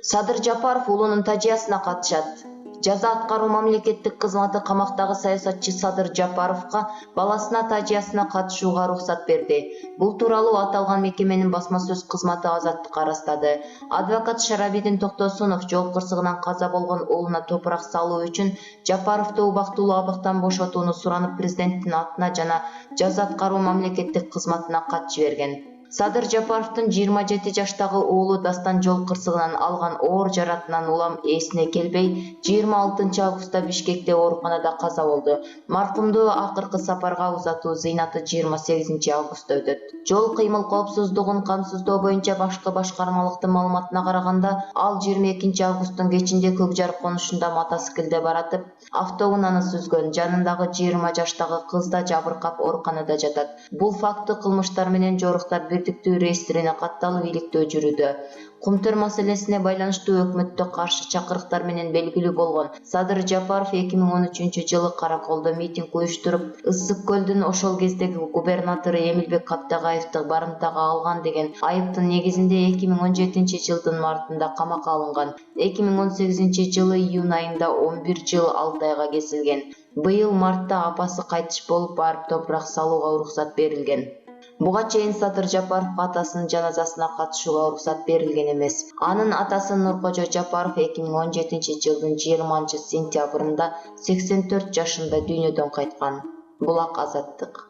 Садыр Жапаров уулунун тажыясына катышат. Жаза аткаруу мамлекеттик кызматы камактагы саясатчы Садыр Жапаровго баласына тажыясына катышууга уруксат берди. Бул тууралуу аталган мекеменин басма сөз кызматы Азаттыкка ырастады. Адвокат Шарабидин Токтосунов жол кырсыгынан каза болгон уулуна топурак салуу үчүн Жапаровду убактылуу абыктан бошотууну суранып президенттин атына жана жаза аткаруу мамлекеттик кызматына кат жиберген. Садыр Жапаровдун 27 жаштагы уулу Дастан жол кырсыгынан алган оор жаратынан улам эсине келбей, 26 августта Бишкекте ооруканада каза болду. Маркумду акыркы сапарга узатуу зыйнаты 28 августта өтөт. Жол кыймыл коопсуздугун камсыздоо боюнча башкы башкармалыктын маалыматына караганда, ал 22 августтун кечинде Көкжар конушунда мотоциклде баратып, автоунааны сүзгөн. Жанындагы 20 жаштагы кыз да жабыркап ооруканада жатат. Бул факты кылмыштар менен жоруктар бирдиктүү реестрине катталып иликтөө жүрүүдө. Кумтөр маселесине байланыштуу өкмөттө каршы чакырыктар менен белгилүү болгон Садыр Жапаров 2013 жылы Караколдо митинг уюштуруп, Ысык көлдүн ошол кездеги губернатору Эмилбек Каптагаевди барымтага алган деген айыптын негизинде 2017 жылдын мартында камакка алынган. 2018 жылы июнь айында 11 жыл 6 айга кесилген. Быйыл мартта апасы кайтыш болуп барып топурак салууга уруксат берилген. Буга чейин Садыр Жапаров атасынын жаназасына катышууга уруксат берилген эмес. Анын атасы Нуркожо Жапаров 2017 жылдын 20 сентябрында 84 жашында дүйнөдөн кайткан. Булак Азаттык.